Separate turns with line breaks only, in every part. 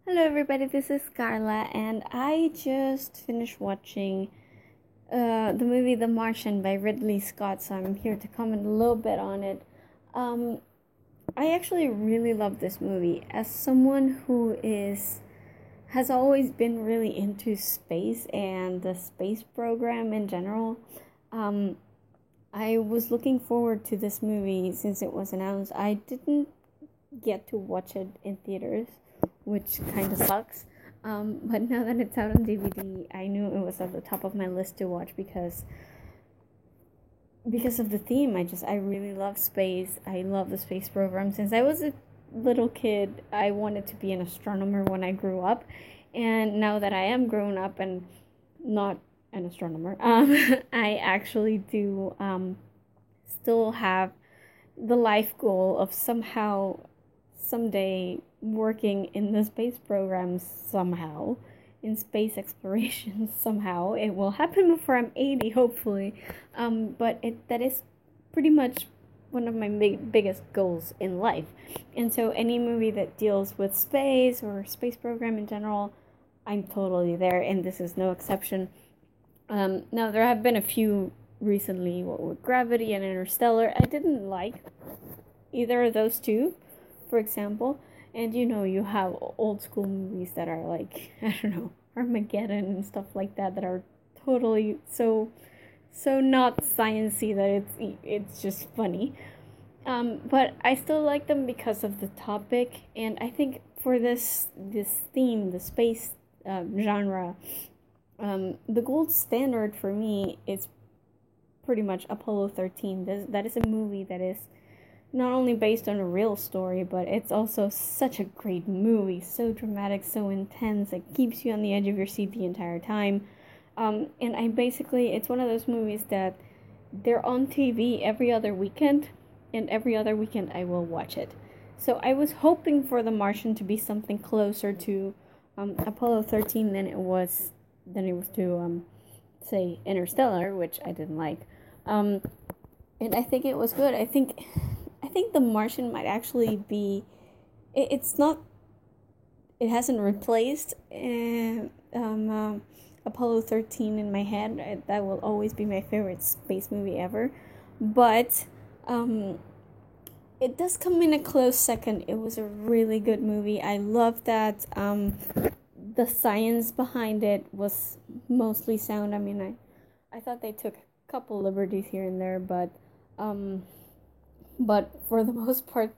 Hello, everybody. This is Carla, and I just finished watching the movie The Martian by Ridley Scott, so I'm here to comment a little bit on it. Um, I actually really love this movie. As someone who has always been really into space and the space program in general, um, I was looking forward to this movie since it was announced. I didn't get to watch it in theaters, which kind of sucks. But now that it's out on DVD, I knew it was at the top of my list to watch because of the theme. I really love space. I love the space program. Since I was a little kid, I wanted to be an astronomer when I grew up, and now that I am grown up and not an astronomer, I actually do still have the life goal of someday working in the space program somehow, in space exploration somehow. It will happen before I'm 80, hopefully. But that is pretty much one of my biggest goals in life. And so any movie that deals with space or space program in general, I'm totally there, and this is no exception. Now, there have been a few recently, what with Gravity and Interstellar. I didn't like either of those two, for example. And you have old school movies that are like, I don't know, Armageddon and stuff like that are totally so not sciencey that it's just funny. But I still like them because of the topic, and I think for this theme, the space genre, the gold standard for me is pretty much Apollo 13. That is a movie that is not only based on a real story, but it's also such a great movie. So dramatic, so intense. It keeps you on the edge of your seat the entire time. And it's one of those movies that they're on TV every other weekend, and every other weekend I will watch it. So I was hoping for The Martian to be something closer to Apollo 13 than it was to say Interstellar, which I didn't like. And I think it was good. I think The Martian might actually be. It's not. It hasn't replaced Apollo 13 in my head. That will always be my favorite space movie ever. But it does come in a close second. It was a really good movie. I love that the science behind it was mostly sound. I mean, I thought they took a couple liberties here and there, um, but for the most part,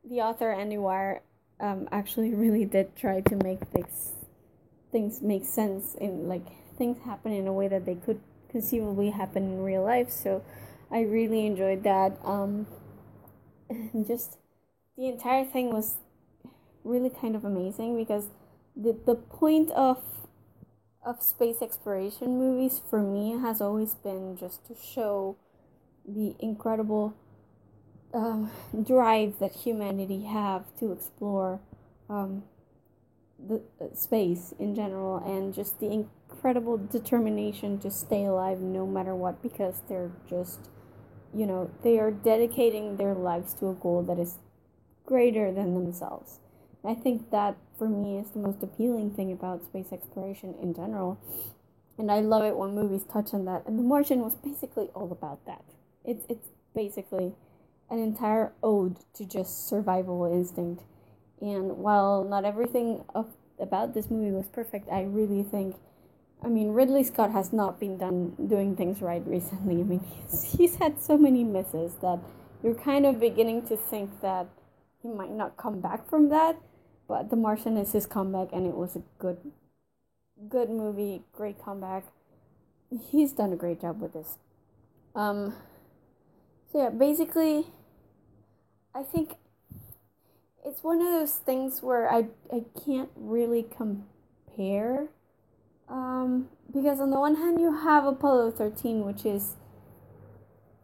the author Andy Weir actually really did try to make things make sense, in like things happen in a way that they could conceivably happen in real life. So I really enjoyed that. And just the entire thing was really kind of amazing because the point of space exploration movies for me has always been just to show the incredible drive that humanity have to explore um, the space in general, and just the incredible determination to stay alive no matter what, because they're just, they are dedicating their lives to a goal that is greater than themselves. I think that for me is the most appealing thing about space exploration in general, and I love it when movies touch on that. And The Martian was basically all about that. It's basically an entire ode to just survival instinct. And while not everything about this movie was perfect, I really think, I mean, Ridley Scott has not been done doing things right recently. I mean, he's had so many misses that you're kind of beginning to think that he might not come back from that. But The Martian is his comeback, and it was a good movie, great comeback. He's done a great job with this. Um, so yeah, basically, I think it's one of those things where I can't really compare. Because on the one hand, you have Apollo 13, which is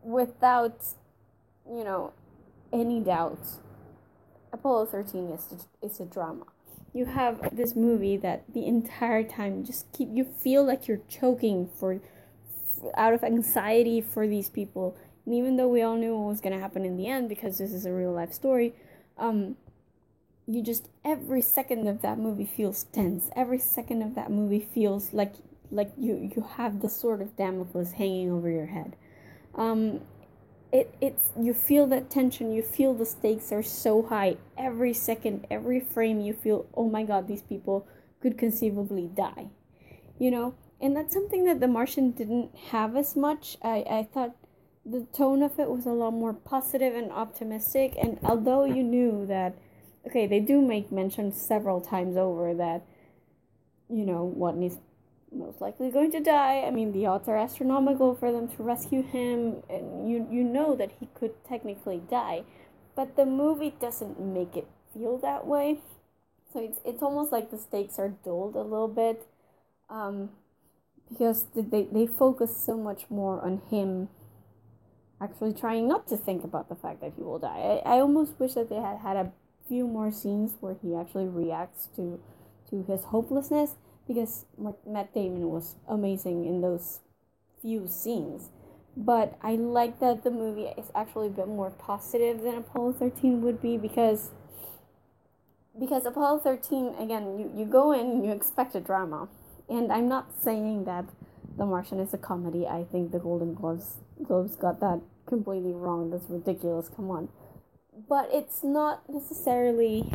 without, you know, any doubt, Apollo 13 is a drama. You have this movie that the entire time you feel like you're choking out of anxiety for these people. And even though we all knew what was going to happen in the end, because this is a real life story, um, you just, every second of that movie feels tense. Every second of that movie feels like you have the sword of Damocles hanging over your head. Um, it's, you feel that tension, you feel the stakes are so high. Every second, every frame, you feel, oh my god, these people could conceivably die, you know. And that's something that The Martian didn't have as much. I thought the tone of it was a lot more positive and optimistic. And although you knew that, okay, they do make mention several times over that, you know, Watney's most likely going to die. I mean, the odds are astronomical for them to rescue him, and you know that he could technically die, but the movie doesn't make it feel that way. So it's almost like the stakes are dulled a little bit, um, because they focus so much more on him actually trying not to think about the fact that he will die. I almost wish that they had had a few more scenes where he actually reacts to his hopelessness, because Matt Damon was amazing in those few scenes. But I like that the movie is actually a bit more positive than Apollo 13 would be, because Apollo 13, again, you go in and you expect a drama. And I'm not saying that The Martian is a comedy. I think the Golden Globes got that completely wrong. That's ridiculous. Come on. But it's not necessarily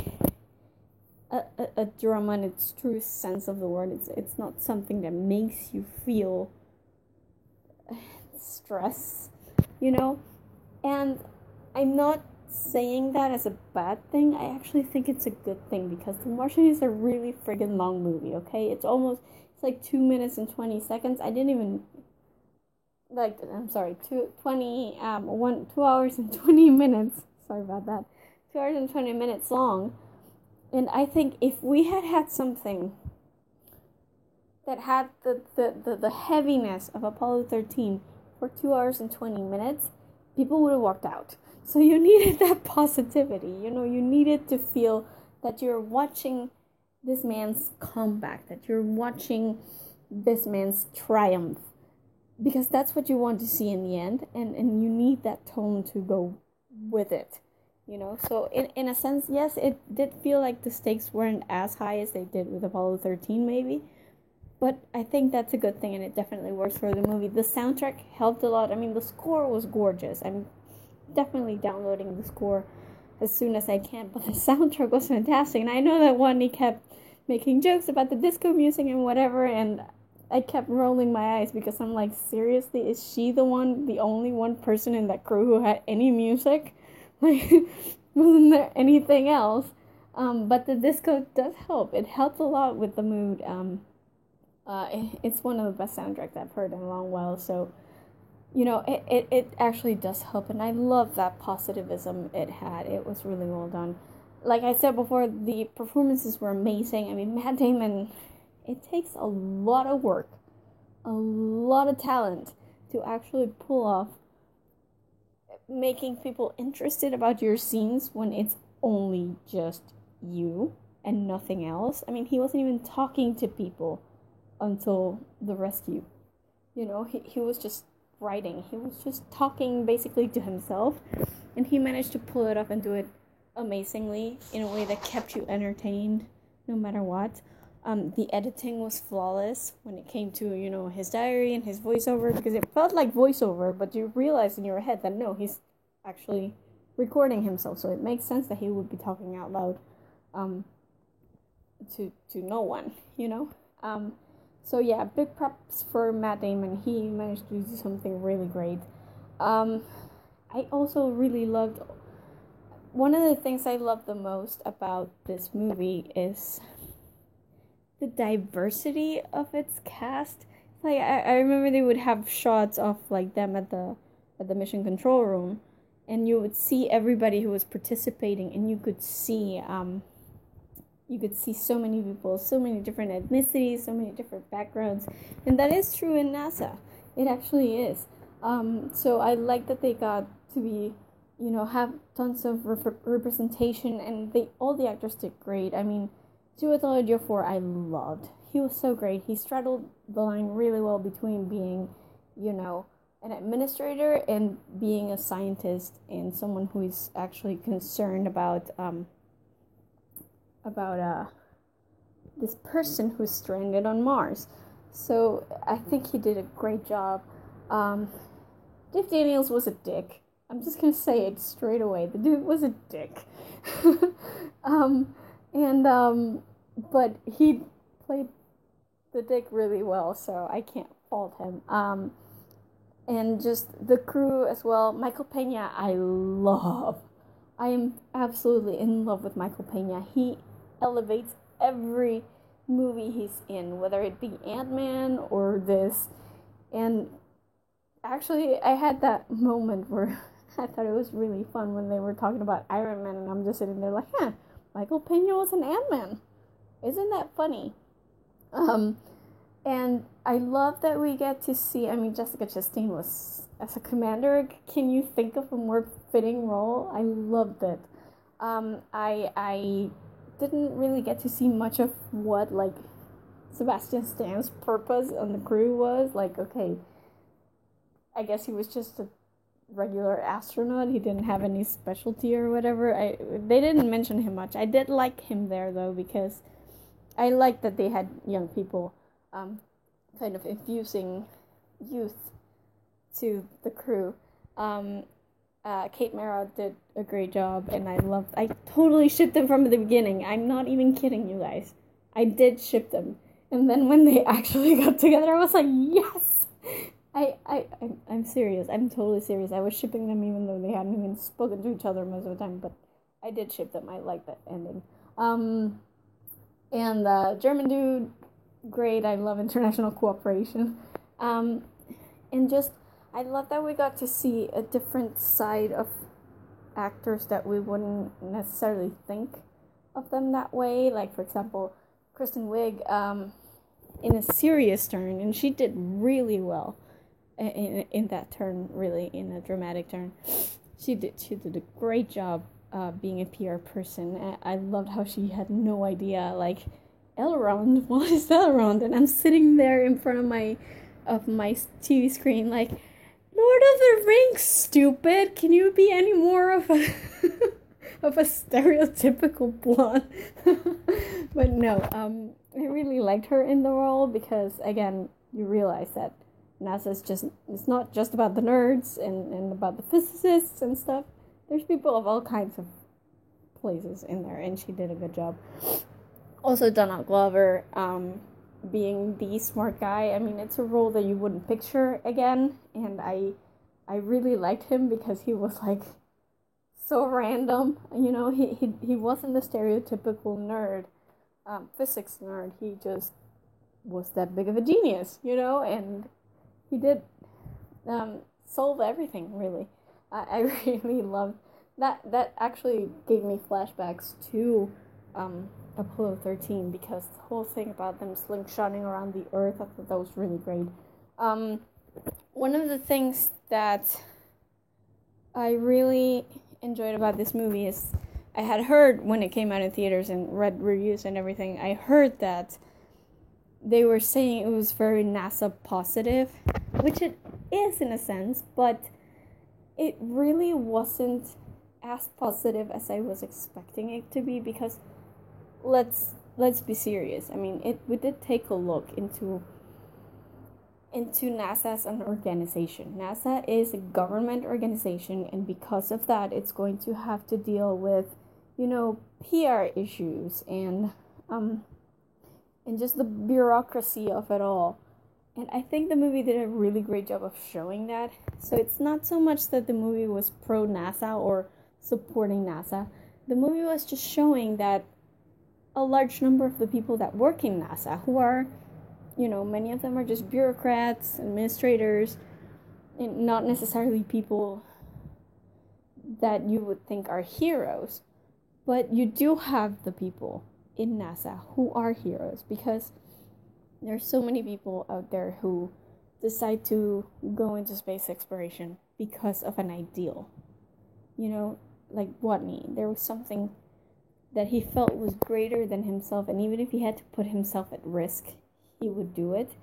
a drama in its true sense of the word. It's not something that makes you feel stress, you know? And I'm not saying that as a bad thing. I actually think it's a good thing, because The Martian is a really friggin' long movie, okay? It's like 2 minutes and 20 seconds. I didn't even, like, I'm sorry, 2 hours and 20 minutes. Sorry about that. 2 hours and 20 minutes long. And I think if we had had something that had the heaviness of Apollo 13 for 2 hours and 20 minutes, people would have walked out. So you needed that positivity. You know, you needed to feel that you're watching this man's comeback, that you're watching this man's triumph. Because that's what you want to see in the end. And you need that tone to go with it. You know, so in a sense, yes, it did feel like the stakes weren't as high as they did with Apollo 13, maybe. But I think that's a good thing, and it definitely works for the movie. The soundtrack helped a lot. I mean, the score was gorgeous. I'm definitely downloading the score as soon as I can, but the soundtrack was fantastic. And I know that Watney kept making jokes about the disco music and whatever, and I kept rolling my eyes, because I'm like, seriously, is she the only one person in that crew who had any music? Like, wasn't there anything else? But the disco does help. It helps a lot with the mood. It's one of the best soundtracks I've heard in a long while. So, you know, it actually does help. And I love that positivism it had. It was really well done. Like I said before, the performances were amazing. I mean, Matt Damon, it takes a lot of work, a lot of talent to actually pull off making people interested about your scenes when it's only just you and nothing else. I mean, he wasn't even talking to people until the rescue. You know, he was just writing. He was just talking basically to himself, and he managed to pull it off and do it amazingly in a way that kept you entertained no matter what. The editing was flawless when it came to, you know, his diary and his voiceover, because it felt like voiceover, but you realize in your head that no, he's actually recording himself, so it makes sense that he would be talking out loud to no one, you know. So yeah, big props for Matt Damon. He managed to do something really great. I also really loved, one of the things I love the most about this movie is the diversity of its cast. Like, I remember they would have shots of like them at the mission control room, and you would see everybody who was participating, and you could see so many people, so many different ethnicities, so many different backgrounds, and that is true in NASA. It actually is. So I like that they got to be, you know, have tons of representation, and all the actors did great. I mean, Chiwetel Ejiofor I loved. He was so great. He straddled the line really well between being, you know, an administrator and being a scientist and someone who is actually concerned about this person who's stranded on Mars. So I think he did a great job. Jeff Daniels was a dick. I'm just gonna say it straight away. The dude was a dick. um, but he played the dick really well, so I can't fault him. And just the crew as well. Michael Pena, I love. I am absolutely in love with Michael Pena. He elevates every movie he's in, whether it be Ant-Man or this. And actually, I had that moment where I thought it was really fun when they were talking about Iron Man, and I'm just sitting there like, Michael Pena was an Ant-Man. Isn't that funny? And I love that we get to see, Jessica Chastain was, as a commander, can you think of a more fitting role? I loved it. I didn't really get to see much of what, like, Sebastian Stan's purpose on the crew was. Like, okay, I guess he was just a regular astronaut. He didn't have any specialty or whatever. They didn't mention him much. I did like him there, though, because I liked that they had young people kind of infusing youth to the crew. Kate Mara did a great job, and I totally shipped them from the beginning. I'm not even kidding you guys. I did ship them. And then when they actually got together, I was like, yes! I'm serious. I'm totally serious. I was shipping them even though they hadn't even spoken to each other most of the time, but I did ship them. I like that ending. And the German dude, great. I love international cooperation. And just, I love that we got to see a different side of actors that we wouldn't necessarily think of them that way. Like, for example, Kristen Wiig in a serious turn, and she did really well in that turn, really, in a dramatic turn. She did a great job being a PR person. I loved how she had no idea, like, Elrond, what is Elrond? And I'm sitting there in front of my TV screen like, Lord of the Rings, stupid! Can you be any more of a of a stereotypical blonde? But no, I really liked her in the role because, again, you realize that NASA's it's not just about the nerds and about the physicists and stuff. There's people of all kinds of places in there, and she did a good job. Also, Donald Glover, being the smart guy. It's a role that you wouldn't picture again, and I really liked him because he was, like, so random. He wasn't the stereotypical nerd, physics nerd. He just was that big of a genius, and he did solve everything, really. I really loved that. That actually gave me flashbacks to Apollo 13, because the whole thing about them slingshotting around the Earth, I thought that was really great. One of the things that I really enjoyed about this movie is I had heard when it came out in theaters and read reviews and everything, I heard that they were saying it was very NASA positive, which it is in a sense, but it really wasn't as positive as I was expecting it to be, because let's be serious. We did take a look into NASA as an organization. NASA is a government organization, and because of that, it's going to have to deal with, PR issues and just the bureaucracy of it all. And I think the movie did a really great job of showing that. So it's not so much that the movie was pro NASA or supporting NASA. The movie was just showing that a large number of the people that work in NASA, who are, many of them are just bureaucrats, administrators, and not necessarily people that you would think are heroes. But you do have the people in NASA who are heroes, because there's so many people out there who decide to go into space exploration because of an ideal. Like Watney, there was something that he felt was greater than himself, and even if he had to put himself at risk, he would do it.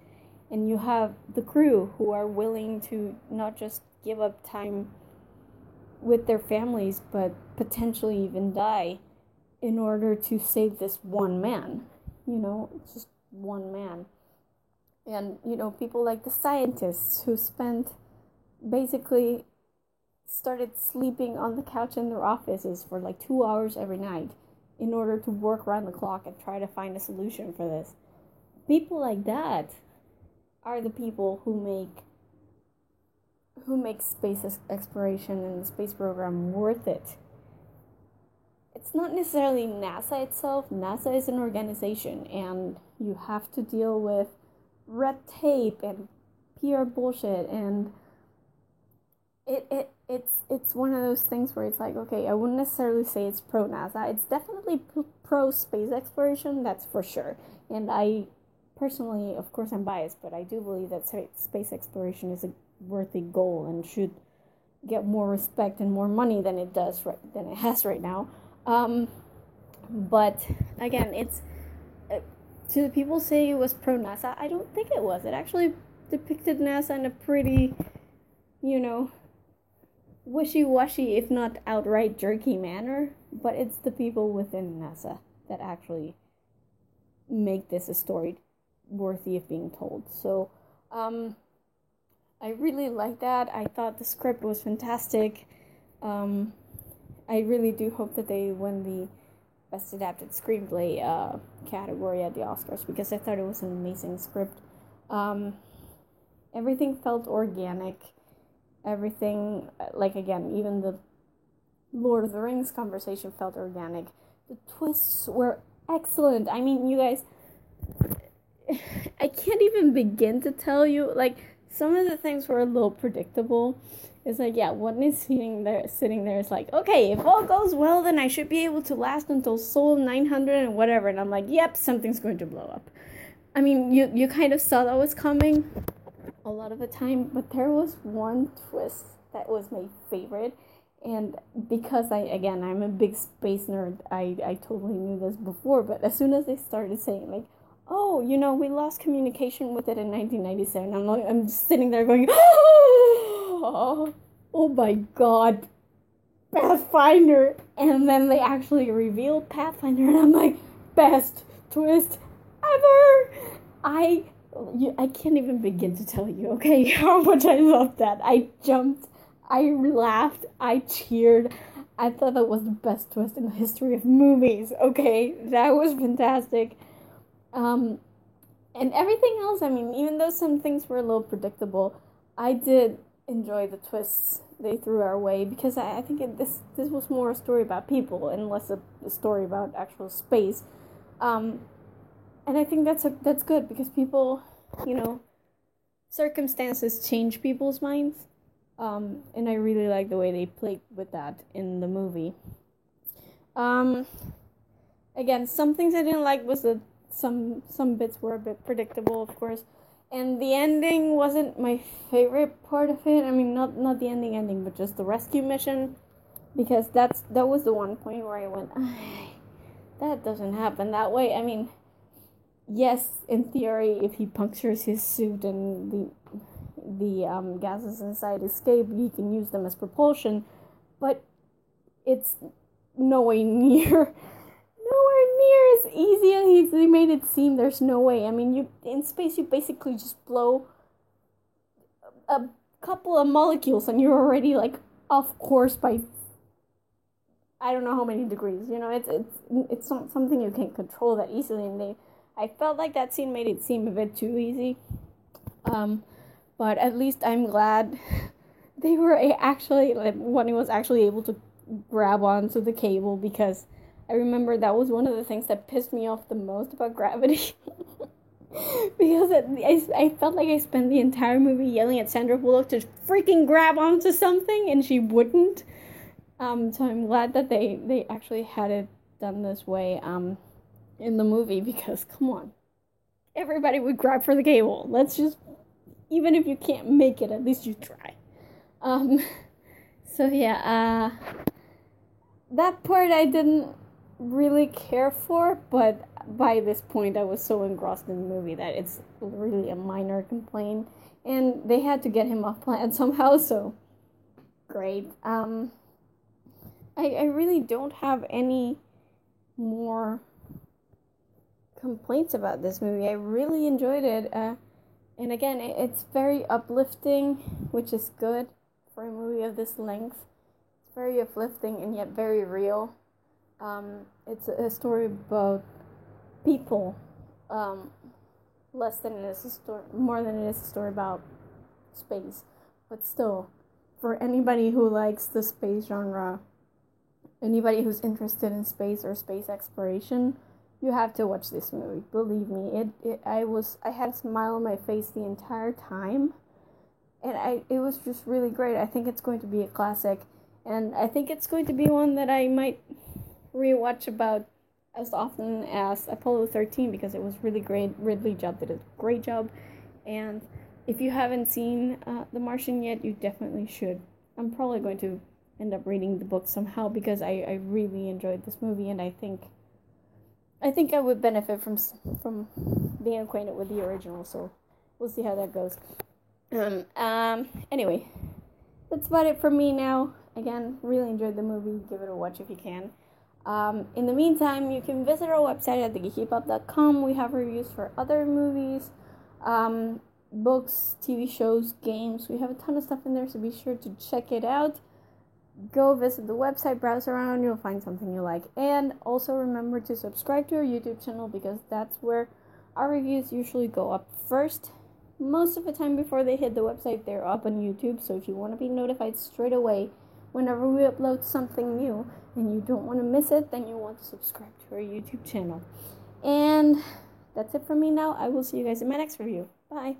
And you have the crew who are willing to not just give up time with their families, but potentially even die in order to save this one man. It's just one man. And, people like the scientists who basically started sleeping on the couch in their offices for like 2 hours every night in order to work around the clock and try to find a solution for this. People like that are the people who make space exploration and the space program worth it. It's not necessarily NASA itself. NASA is an organization, and you have to deal with red tape and PR bullshit, and it's one of those things where it's like, okay, I wouldn't necessarily say it's pro NASA. It's definitely pro space exploration, that's for sure. And I personally, of course I'm biased, but I do believe that space exploration is a worthy goal and should get more respect and more money than it has right now. But again, it's to the people saying it was pro NASA, I don't think it was. It actually depicted NASA in a pretty, wishy-washy, if not outright jerky manner. But it's the people within NASA that actually make this a story worthy of being told. So, I really like that. I thought the script was fantastic. I really do hope that they win the Best Adapted Screenplay category at the Oscars, because I thought it was an amazing script. Everything felt organic. Everything, again, even the Lord of the Rings conversation felt organic. The twists were excellent. I mean, you guys, I can't even begin to tell you, some of the things were a little predictable. It's like, yeah, one is sitting there, it's like, okay, if all goes well, then I should be able to last until Sol 900 and whatever. And I'm like, yep, something's going to blow up. I mean, you kind of saw that was coming a lot of the time, but there was one twist that was my favorite. And because I'm a big space nerd, I totally knew this before, but as soon as they started saying, oh, we lost communication with it in 1997, I'm just sitting there going, oh my god, Pathfinder. And then they actually revealed Pathfinder, and I'm like, best twist ever. I can't even begin to tell you, okay, how much I loved that. I jumped, I laughed, I cheered. I thought that was the best twist in the history of movies, okay? That was fantastic. And everything else, I mean, even though some things were a little predictable, I did enjoy the twists they threw our way, because I think this was more a story about people and less a story about actual space. And I think that's good, because people, circumstances change people's minds. And I really like the way they played with that in the movie. Again, some things I didn't like was that some bits were a bit predictable, of course. And the ending wasn't my favorite part of it. I mean, not the ending, but just the rescue mission. Because that was the one point where I went, that doesn't happen that way. I mean, yes, in theory, if he punctures his suit and the gases inside escape, he can use them as propulsion. But it's nowhere near as easy as he made it seem. There's no way. I mean, in space, you basically just blow a couple of molecules and you're already off course by I don't know how many degrees. It's not something you can control that easily. And I felt like that scene made it seem a bit too easy. But at least I'm glad they were actually when he was actually able to grab onto the cable, because I remember that was one of the things that pissed me off the most about Gravity. Because I felt like I spent the entire movie yelling at Sandra Bullock to freaking grab onto something, and she wouldn't. So I'm glad that they actually had it done this way in the movie, because, come on. Everybody would grab for the cable. Let's just, even if you can't make it, at least you try. So yeah, that part I didn't really care for, but by this point I was so engrossed in the movie that it's really a minor complaint, and they had to get him off planet somehow, so great. I really don't have any more complaints about this movie. I really enjoyed it. And again, it's very uplifting, which is good for a movie of this length. It's very uplifting and yet very real. It's a story about people, less than it is a story, more than it is a story about space. But still, for anybody who likes the space genre, anybody who's interested in space or space exploration, you have to watch this movie. Believe me, I had a smile on my face the entire time, and it was just really great. I think it's going to be a classic, and I think it's going to be one that I might rewatch about as often as Apollo 13 because it was really great. Ridley Scott did a great job, and if you haven't seen The Martian yet, you definitely should. I'm probably going to end up reading the book somehow because I really enjoyed this movie, and I think I would benefit from being acquainted with the original, so we'll see how that goes. Anyway, that's about it for me now. Again, really enjoyed the movie. Give it a watch if you can. In the meantime, you can visit our website at thegeekypop.com. We have reviews for other movies, books, TV shows, games. We have a ton of stuff in there, so be sure to check it out. Go visit the website, browse around, you'll find something you like. And also remember to subscribe to our YouTube channel because that's where our reviews usually go up first. Most of the time before they hit the website, they're up on YouTube. So if you want to be notified straight away whenever we upload something new and you don't want to miss it, then you want to subscribe to our YouTube channel. And that's it for me now. I will see you guys in my next review. Bye.